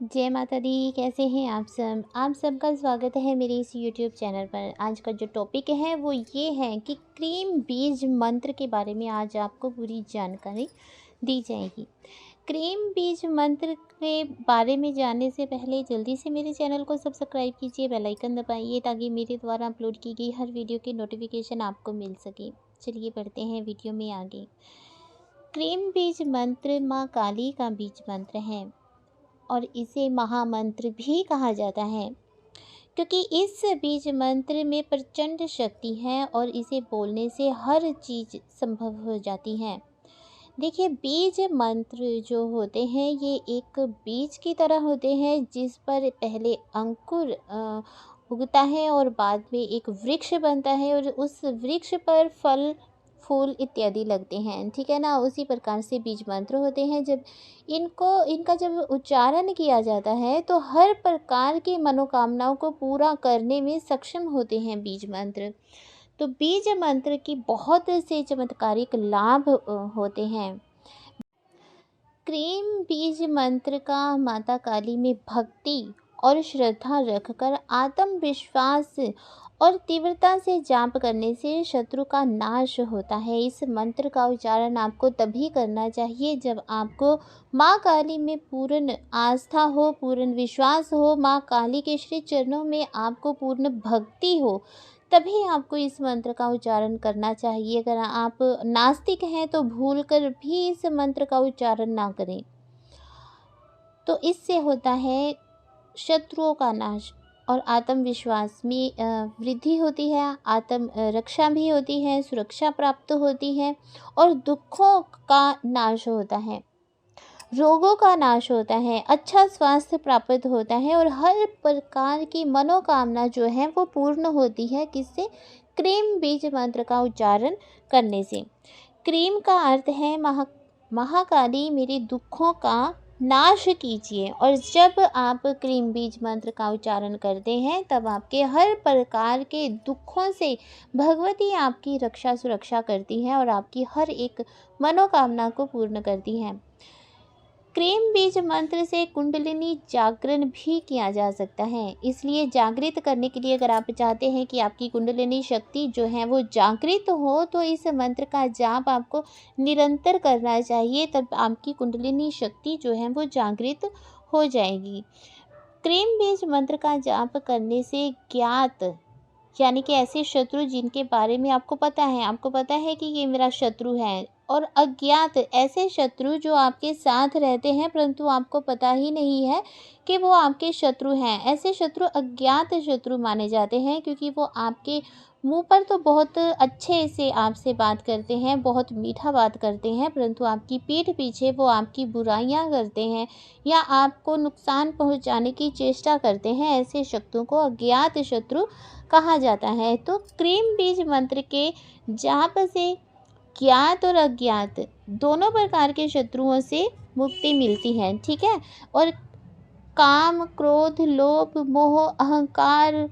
जय माता दी। कैसे हैं आप सबका स्वागत है मेरे इस यूट्यूब चैनल पर। आज का जो टॉपिक है वो ये है कि क्रीम बीज मंत्र के बारे में आज आपको पूरी जानकारी दी जाएगी। क्रीम बीज मंत्र के बारे में जानने से पहले जल्दी से मेरे चैनल को सब्सक्राइब कीजिए, बेल आइकन दबाइए ताकि मेरे द्वारा अपलोड की गई हर वीडियो की नोटिफिकेशन आपको मिल सके। चलिए बढ़ते हैं वीडियो में आगे। क्रीम बीज मंत्र माँ काली का बीज मंत्र है और इसे महामंत्र भी कहा जाता है, क्योंकि इस बीज मंत्र में प्रचंड शक्ति है और इसे बोलने से हर चीज़ संभव हो जाती है। देखिए, बीज मंत्र जो होते हैं ये एक बीज की तरह होते हैं जिस पर पहले अंकुर उगता है और बाद में एक वृक्ष बनता है और उस वृक्ष पर फल फूल इत्यादि लगते हैं, ठीक है ना। उसी प्रकार से बीज मंत्र होते हैं। जब इनका जब उच्चारण किया जाता है तो हर प्रकार की मनोकामनाओं को पूरा करने में सक्षम होते हैं बीज मंत्र। तो बीज मंत्र की बहुत से चमत्कारिक लाभ होते हैं। क्रीम बीज मंत्र का माता काली में भक्ति और श्रद्धा रखकर आत्मविश्वास और तीव्रता से जाप करने से शत्रु का नाश होता है। इस मंत्र का उच्चारण आपको तभी करना चाहिए जब आपको माँ काली में पूर्ण आस्था हो, पूर्ण विश्वास हो, माँ काली के श्री चरणों में आपको पूर्ण भक्ति हो, तभी आपको इस मंत्र का उच्चारण करना चाहिए। अगर आप नास्तिक हैं तो भूलकर भी इस मंत्र का उच्चारण ना करें। तो इससे होता है शत्रुओं का नाश और आत्मविश्वास में वृद्धि होती है, आत्म रक्षा भी होती है, सुरक्षा प्राप्त होती है और दुखों का नाश होता है, रोगों का नाश होता है, अच्छा स्वास्थ्य प्राप्त होता है और हर प्रकार की मनोकामना जो है वो पूर्ण होती है। किससे? क्रीम बीज मंत्र का उच्चारण करने से। क्रीम का अर्थ है महाकाली मेरे दुखों का नाश कीजिए। और जब आप क्रीम बीज मंत्र का उच्चारण करते हैं तब आपके हर प्रकार के दुखों से भगवती आपकी रक्षा सुरक्षा करती है और आपकी हर एक मनोकामना को पूर्ण करती है। क्रीम बीज मंत्र से कुंडलिनी जागरण भी किया जा सकता है। इसलिए जागृत करने के लिए अगर आप चाहते हैं कि आपकी कुंडलिनी शक्ति जो है वो जागृत हो तो इस मंत्र का जाप आपको निरंतर करना चाहिए, तब आपकी कुंडलिनी शक्ति जो है वो जागृत हो जाएगी। क्रीम बीज मंत्र का जाप करने से ज्ञात यानी कि ऐसे शत्रु जिनके बारे में आपको पता है कि ये मेरा शत्रु है, और अज्ञात ऐसे शत्रु जो आपके साथ रहते हैं परंतु आपको पता ही नहीं है कि वो आपके शत्रु हैं। ऐसे शत्रु अज्ञात शत्रु माने जाते हैं, क्योंकि वो आपके मुंह पर तो बहुत अच्छे से आपसे बात करते हैं, बहुत मीठा बात करते हैं, परंतु आपकी पीठ पीछे वो आपकी बुराइयां करते हैं या आपको नुकसान पहुंचाने की चेष्टा करते हैं। ऐसे शत्रुओं को अज्ञात शत्रु कहा जाता है। तो क्रीम बीज मंत्र के जाप से ज्ञात और अज्ञात दोनों प्रकार के शत्रुओं से मुक्ति मिलती है, ठीक है। और काम, क्रोध, लोभ, मोह, अहंकार,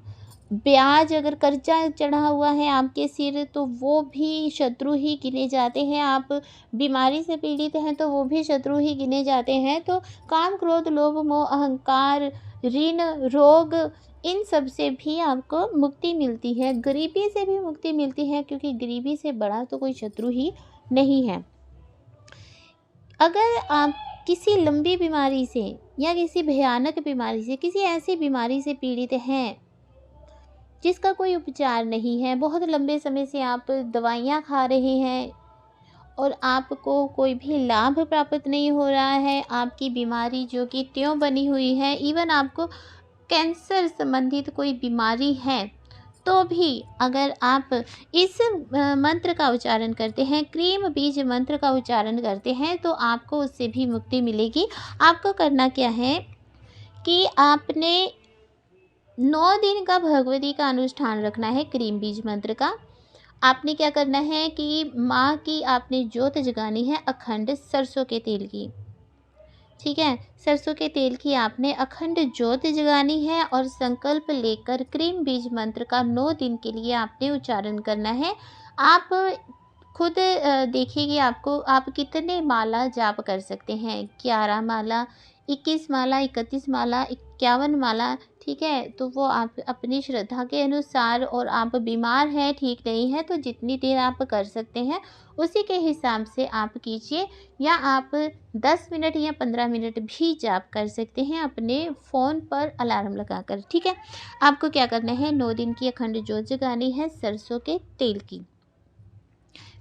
ब्याज, अगर कर्जा चढ़ा हुआ है आपके सिर तो वो भी शत्रु ही गिने जाते हैं। आप बीमारी से पीड़ित हैं तो वो भी शत्रु ही गिने जाते हैं। तो काम, क्रोध, लोभ, मोह, अहंकार, ऋण, रोग, इन सब से भी आपको मुक्ति मिलती है। गरीबी से भी मुक्ति मिलती है, क्योंकि गरीबी से बड़ा तो कोई शत्रु ही नहीं है। अगर आप किसी लंबी बीमारी से या किसी भयानक बीमारी से, किसी ऐसी बीमारी से पीड़ित हैं जिसका कोई उपचार नहीं है, बहुत लंबे समय से आप दवाइयाँ खा रहे हैं और आपको कोई भी लाभ प्राप्त नहीं हो रहा है, आपकी बीमारी जो कि त्यों बनी हुई है, इवन आपको कैंसर संबंधित कोई बीमारी है, तो भी अगर आप इस मंत्र का उच्चारण करते हैं, क्रीम बीज मंत्र का उच्चारण करते हैं, तो आपको उससे भी मुक्ति मिलेगी। आपको करना क्या है कि आपने 9 दिन का भगवती का अनुष्ठान रखना है क्रीम बीज मंत्र का। आपने क्या करना है कि माँ की आपने ज्योत जगानी है अखंड सरसों के तेल की, ठीक है। सरसों के तेल की आपने अखंड ज्योत जगानी है और संकल्प लेकर क्रीम बीज मंत्र का 9 दिन के लिए आपने उच्चारण करना है। आप खुद देखिए कि आपको आप कितने माला जाप कर सकते हैं। 11 माला, 21 माला, 31 माला, 51 माला, ठीक है? तो वो आप अपनी श्रद्धा के अनुसार, और आप बीमार हैं, ठीक नहीं हैं, तो जितनी देर आप कर सकते हैं उसी के हिसाब से आप कीजिए। या आप 10 मिनट या 15 मिनट भी जाप कर सकते हैं अपने फ़ोन पर अलार्म लगाकर, ठीक है? आपको क्या करना है, 9 दिन की अखंड ज्योत जगानी है सरसों के तेल की।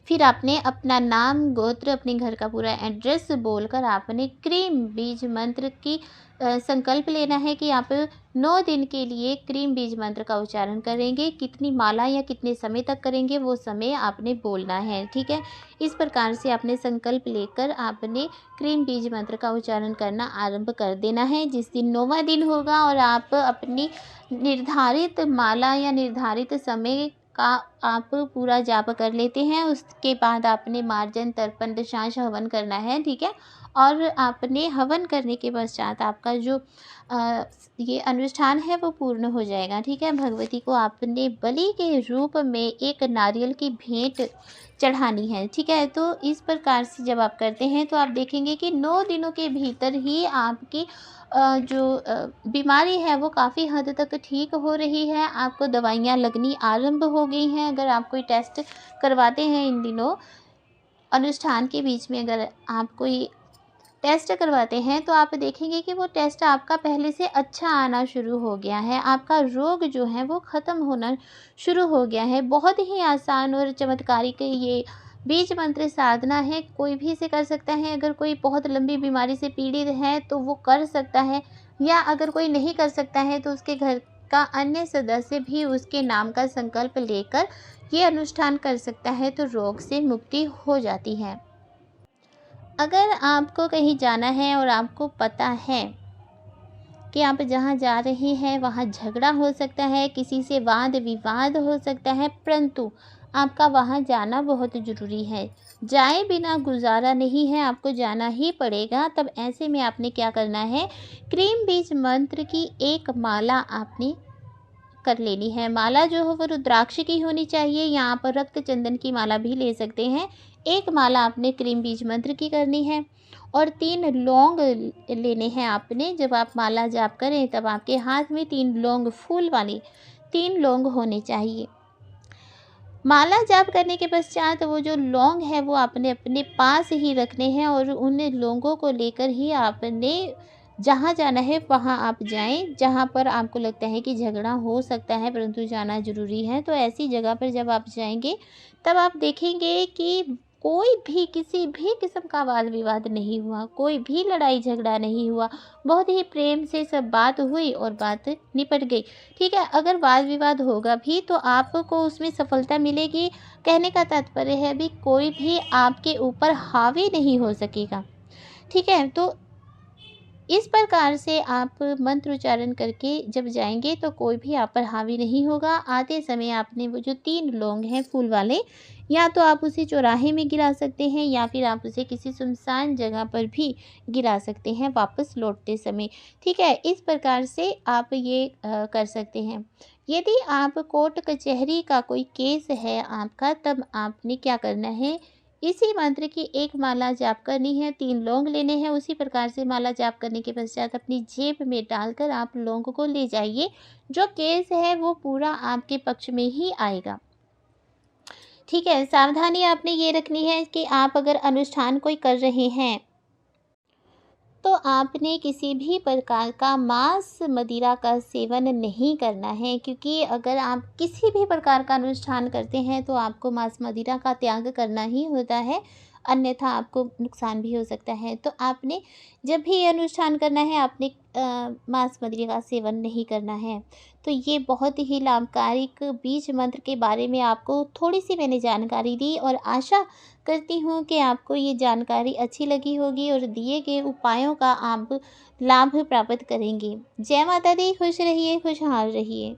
फिर आपने अपना नाम, गोत्र, अपने घर का पूरा एड्रेस बोलकर आपने क्रीम बीज मंत्र की संकल्प लेना है कि आप 9 दिन के लिए क्रीम बीज मंत्र का उच्चारण करेंगे। कितनी माला या कितने समय तक करेंगे वो समय आपने बोलना है, ठीक है? इस प्रकार से आपने संकल्प लेकर आपने क्रीम बीज मंत्र का उच्चारण करना आरंभ कर देना है। जिस दिन 9वां दिन होगा और आप अपनी निर्धारित माला या निर्धारित समय का आप पूरा जाप कर लेते हैं, उसके बाद आपने मार्जन, तर्पण, दशांश हवन करना है, ठीक है? और आपने हवन करने के पश्चात आपका जो ये अनुष्ठान है वो पूर्ण हो जाएगा, ठीक है? भगवती को आपने बलि के रूप में एक नारियल की भेंट चढ़ानी है, ठीक है? तो इस प्रकार से जब आप करते हैं तो आप देखेंगे कि 9 दिनों के भीतर ही आपकी जो बीमारी है वो काफ़ी हद तक ठीक हो रही है। आपको दवाइयाँ लगनी आरंभ हो गई हैं। अगर आप कोई टेस्ट करवाते हैं इन दिनों, अनुष्ठान के बीच में अगर आप कोई टेस्ट करवाते हैं तो आप देखेंगे कि वो टेस्ट आपका पहले से अच्छा आना शुरू हो गया है। आपका रोग जो है वो ख़त्म होना शुरू हो गया है। बहुत ही आसान और चमत्कारिक ये बीज मंत्र साधना है। कोई भी इसे कर सकता है। अगर कोई बहुत लंबी बीमारी से पीड़ित है तो वो कर सकता है, या अगर कोई नहीं कर सकता है तो उसके घर का अन्य सदस्य भी उसके नाम का संकल्प लेकर ये अनुष्ठान कर सकता है, तो रोग से मुक्ति हो जाती है। अगर आपको कहीं जाना है और आपको पता है कि आप जहाँ जा रहे हैं वहाँ झगड़ा हो सकता है, किसी से वाद विवाद हो सकता है, परंतु आपका वहाँ जाना बहुत ज़रूरी है। जाए बिना गुजारा नहीं है, आपको जाना ही पड़ेगा। तब ऐसे में आपने क्या करना है, क्रीम बीज मंत्र की एक माला आपने कर लेनी है। माला जो हो वो रुद्राक्ष की होनी चाहिए, यहाँ पर रक्त चंदन की माला भी ले सकते हैं। एक माला आपने क्रीम बीज मंत्र की करनी है, और 3 लौंग लेने हैं आपने। जब आप माला जाप करें तब आपके हाथ में 3 लौंग, फूल वाले 3 लौंग होने चाहिए। माला जाप करने के पश्चात वो जो लौंग है वो आपने अपने पास ही रखने हैं, और उन लौंगों को लेकर ही आपने जहाँ जाना है वहाँ आप जाएं। जहाँ पर आपको लगता है कि झगड़ा हो सकता है परंतु जाना ज़रूरी है, तो ऐसी जगह पर जब आप जाएंगे तब आप देखेंगे कि कोई भी किसी भी किस्म का वाद विवाद नहीं हुआ, कोई भी लड़ाई झगड़ा नहीं हुआ। बहुत ही प्रेम से सब बात हुई और बात निपट गई, ठीक है? अगर वाद विवाद होगा भी तो आपको उसमें सफलता मिलेगी। कहने का तात्पर्य है भी कोई भी आपके ऊपर हावी नहीं हो सकेगा, ठीक है? तो इस प्रकार से आप मंत्र उच्चारण करके जब जाएंगे तो कोई भी आप पर हावी नहीं होगा। आते समय आपने वो जो 3 लौंग हैं फूल वाले, या तो आप उसे चौराहे में गिरा सकते हैं, या फिर आप उसे किसी सुनसान जगह पर भी गिरा सकते हैं वापस लौटते समय, ठीक है? इस प्रकार से आप ये कर सकते हैं। यदि आप कोर्ट कचहरी का कोई केस है आपका, तब आपने क्या करना है, इसी मंत्र की एक माला जाप करनी है, 3 लौंग लेने हैं। उसी प्रकार से माला जाप करने के पश्चात अपनी जेब में डालकर आप लौंग को ले जाइए। जो केस है वो पूरा आपके पक्ष में ही आएगा, ठीक है? सावधानी आपने ये रखनी है कि आप अगर अनुष्ठान कोई कर रहे हैं तो आपने किसी भी प्रकार का मांस मदिरा का सेवन नहीं करना है, क्योंकि अगर आप किसी भी प्रकार का अनुष्ठान करते हैं तो आपको मांस मदिरा का त्याग करना ही होता है, अन्यथा आपको नुकसान भी हो सकता है। तो आपने जब भी ये अनुष्ठान करना है आपने मांस मदिरा का सेवन नहीं करना है। तो ये बहुत ही लाभकारिक बीज मंत्र के बारे में आपको थोड़ी सी मैंने जानकारी दी, और आशा करती हूँ कि आपको ये जानकारी अच्छी लगी होगी और दिए गए उपायों का आप लाभ प्राप्त करेंगे। जय माता दी, खुश रहिए, खुशहाल रहिए।